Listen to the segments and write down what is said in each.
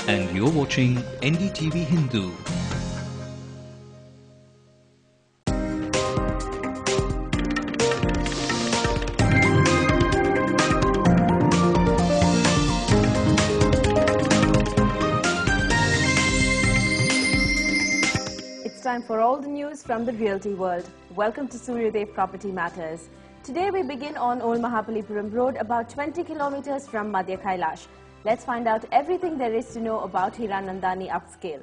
and you're watching NDTV Hindu. It's time for all the news from the realty world. Welcome to Suryadev Property Matters. Today we begin on Old Mahapalipuram Road, about 20 kilometers from Madhya Kailash. Let's find out everything there is to know about Hiranandani upscale.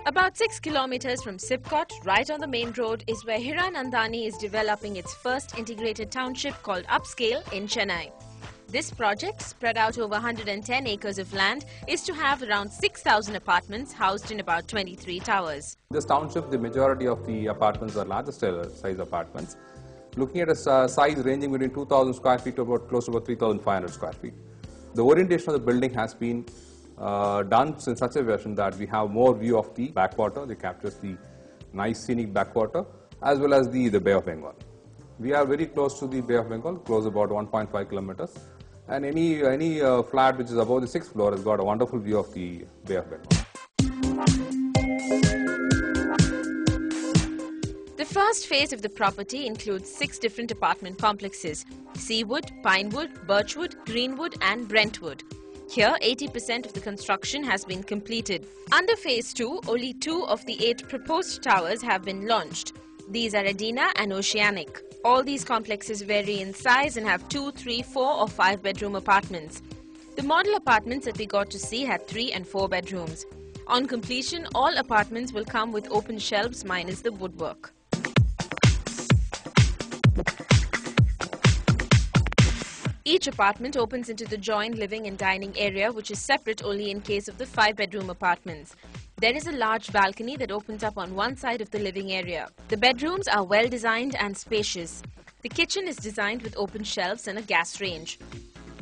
About 6 kilometers from Sipcot, right on the main road, is where Hiranandani is developing its first integrated township called Upscale in Chennai. This project, spread out over 110 acres of land, is to have around 6,000 apartments housed in about 23 towers. This township, the majority of the apartments are larger size apartments, looking at a size ranging between 2,000 square feet to about close to about 3,500 square feet. The orientation of the building has been done in such a fashion that we have more view of the backwater. It captures the nice scenic backwater as well as the Bay of Bengal. We are very close to the Bay of Bengal, close about 1.5 kilometers. And any flat which is above the 6th floor has got a wonderful view of the Bay of Bengal. The first phase of the property includes 6 different apartment complexes: Seawood, Pinewood, Birchwood, Greenwood and Brentwood. Here, 80% of the construction has been completed. Under phase 2, only 2 of the 8 proposed towers have been launched. These are Adina and Oceanic. All these complexes vary in size and have 2, 3, 4 or 5 bedroom apartments. The model apartments that we got to see had 3 and 4 bedrooms. On completion, all apartments will come with open shelves minus the woodwork. Each apartment opens into the joint living and dining area, which is separate only in case of the 5-bedroom apartments. There is a large balcony that opens up on one side of the living area. The bedrooms are well designed and spacious. The kitchen is designed with open shelves and a gas range.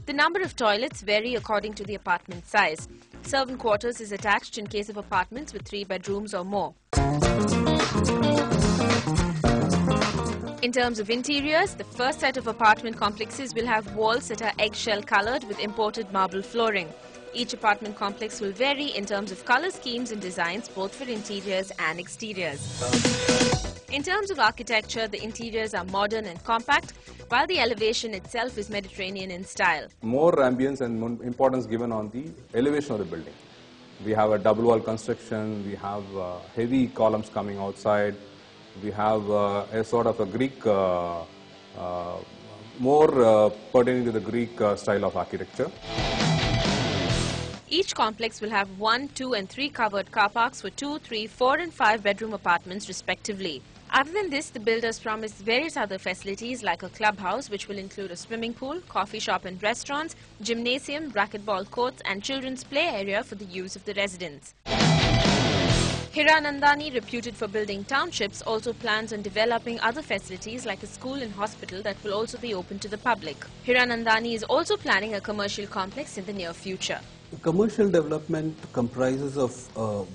The number of toilets vary according to the apartment size. Servant quarters is attached in case of apartments with 3 bedrooms or more. In terms of interiors, the first set of apartment complexes will have walls that are eggshell colored with imported marble flooring. Each apartment complex will vary in terms of color schemes and designs, both for interiors and exteriors. In terms of architecture, the interiors are modern and compact, while the elevation itself is Mediterranean in style. More ambience and more importance given on the elevation of the building. We have a double wall construction, we have heavy columns coming outside, we have a sort of a Greek, more pertaining to the Greek style of architecture. Each complex will have 1, 2 and 3 covered car parks for 2, 3, 4 and 5 bedroom apartments respectively. Other than this, the builders promised various other facilities like a clubhouse which will include a swimming pool, coffee shop and restaurants, gymnasium, racquetball courts and children's play area for the use of the residents. Hiranandani, reputed for building townships, also plans on developing other facilities like a school and hospital that will also be open to the public. Hiranandani is also planning a commercial complex in the near future. Commercial development comprises of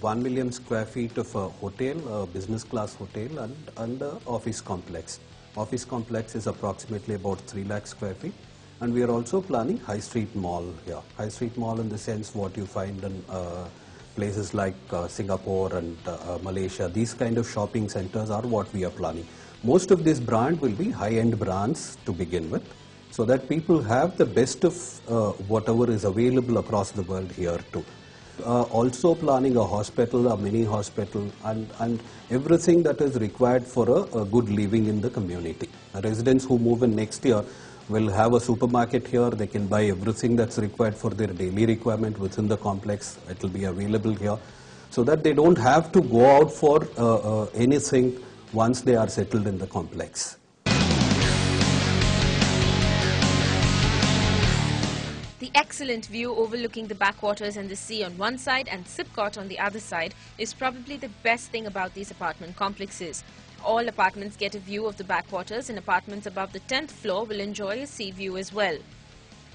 1 million square feet of a hotel, a business class hotel and an office complex. Office complex is approximately about 3 lakh square feet, and we are also planning high street mall here. High street mall in the sense what you find in places like Singapore and Malaysia. These kind of shopping centers are what we are planning. Most of this brand will be high-end brands to begin with, so that people have the best of whatever is available across the world here too. Also planning a hospital, a mini hospital and everything that is required for a good living in the community. Residents who move in next year will have a supermarket here. They can buy everything that's required for their daily requirement within the complex. It will be available here, so that they don't have to go out for anything once they are settled in the complex. The excellent view overlooking the backwaters and the sea on one side and Sipcot on the other side is probably the best thing about these apartment complexes. All apartments get a view of the backwaters, and apartments above the 10th floor will enjoy a sea view as well.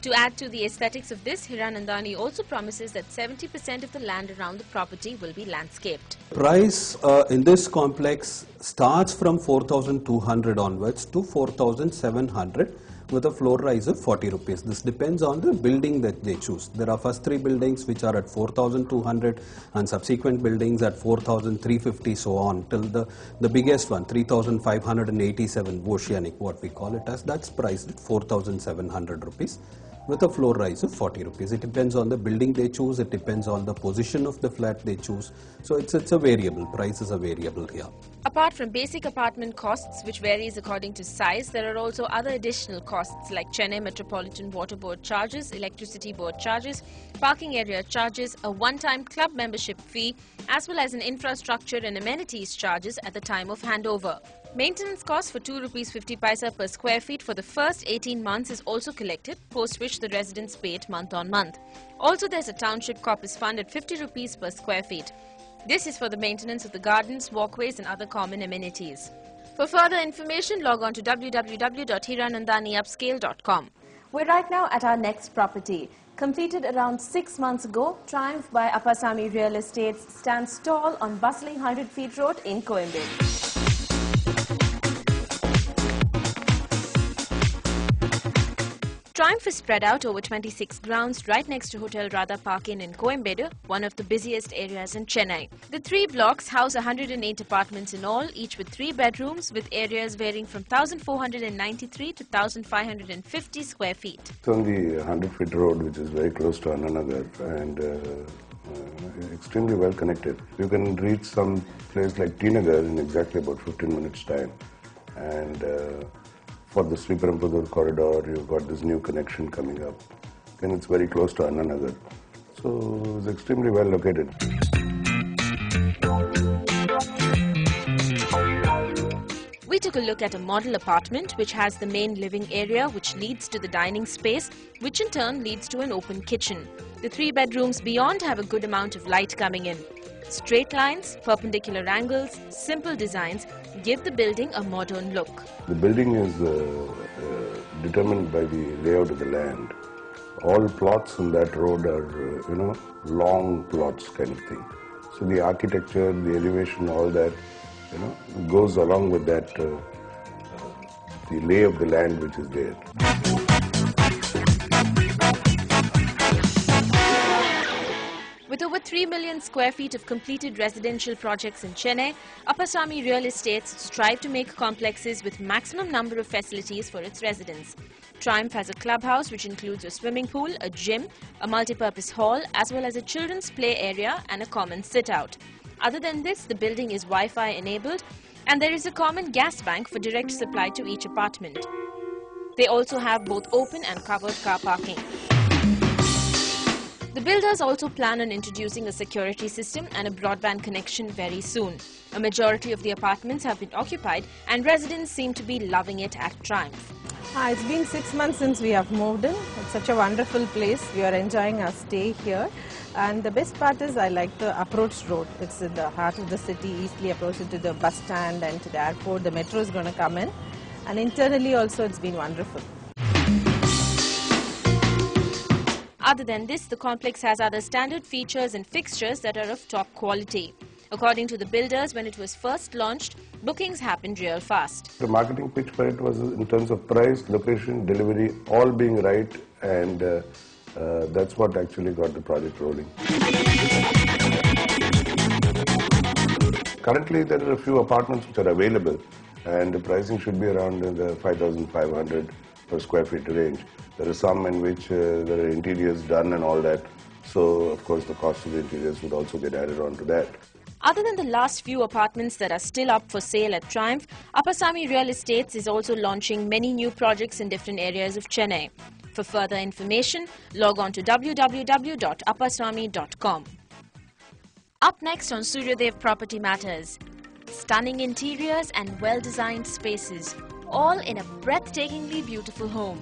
To add to the aesthetics of this, Hiranandani also promises that 70% of the land around the property will be landscaped. Price in this complex starts from 4,200 onwards to 4,700 with a floor rise of 40 rupees. This depends on the building that they choose. There are first three buildings which are at 4,200 and subsequent buildings at 4,350, so on till the biggest one 3,587 oceanic, what we call it as, that's priced at 4,700 rupees with a floor rise of 40 rupees. It depends on the building they choose, it depends on the position of the flat they choose. So it's a variable, price is a variable here. Apart from basic apartment costs, which varies according to size, there are also other additional costs like Chennai Metropolitan Water Board charges, Electricity Board charges, parking area charges, a one-time club membership fee, as well as an infrastructure and amenities charges at the time of handover. Maintenance cost for 2 rupees 50 paisa per square feet for the first 18 months is also collected, post which the residents pay it month on month. Also, there's a township corpus fund at 50 rupees per square feet. This is for the maintenance of the gardens, walkways and other common amenities. For further information, log on to www.hiranandaniupscale.com. We're right now at our next property. Completed around 6 months ago, Triumph by Appasamy Real Estates stands tall on bustling 100 Feet Road in Coimbatore. Triumph is spread out over 26 grounds right next to Hotel Radha Park Inn in Coimbatore, one of the busiest areas in Chennai. The 3 blocks house 108 apartments in all, each with 3 bedrooms with areas varying from 1,493 to 1,550 square feet. It's on the 100 Feet Road, which is very close to Annanagar and extremely well connected. You can reach some place like T Nagar in exactly about 15 minutes time. And for the Sriperumbudur corridor, you've got this new connection coming up. And it's very close to Annanagar. So it's extremely well located. We took a look at a model apartment which has the main living area which leads to the dining space, which in turn leads to an open kitchen. The 3 bedrooms beyond have a good amount of light coming in. Straight lines, perpendicular angles, simple designs give the building a modern look. The building is determined by the layout of the land. All plots on that road are, long plots kind of thing. So the architecture, the elevation, all that, goes along with that, the lay of the land which is there. With over 3 million square feet of completed residential projects in Chennai, Appasamy Real Estates strive to make complexes with maximum number of facilities for its residents. Triumph has a clubhouse which includes a swimming pool, a gym, a multi-purpose hall, as well as a children's play area and a common sit-out. Other than this, the building is Wi-Fi enabled and there is a common gas bank for direct supply to each apartment. They also have both open and covered car parking. The builders also plan on introducing a security system and a broadband connection very soon. A majority of the apartments have been occupied and residents seem to be loving it at Triumph. It's been 6 months since we have moved in. It's such a wonderful place. We are enjoying our stay here. And the best part is I like the approach road. It's in the heart of the city, easily approaching to the bus stand and to the airport. The metro is going to come in. And internally also it's been wonderful. Other than this, the complex has other standard features and fixtures that are of top quality. According to the builders, when it was first launched, bookings happened real fast. The marketing pitch for it was in terms of price, location, delivery, all being right, and that's what actually got the project rolling. Currently, there are a few apartments which are available, and the pricing should be around the 5,500 per square feet range. There are some in which there are interiors done and all that. So, of course, the cost of the interiors would also get added on to that. Other than the last few apartments that are still up for sale at Triumph, Appasamy Real Estates is also launching many new projects in different areas of Chennai. For further information, log on to www.appasamy.com. Up next on Suryadev Property Matters, stunning interiors and well-designed spaces, all in a breathtakingly beautiful home.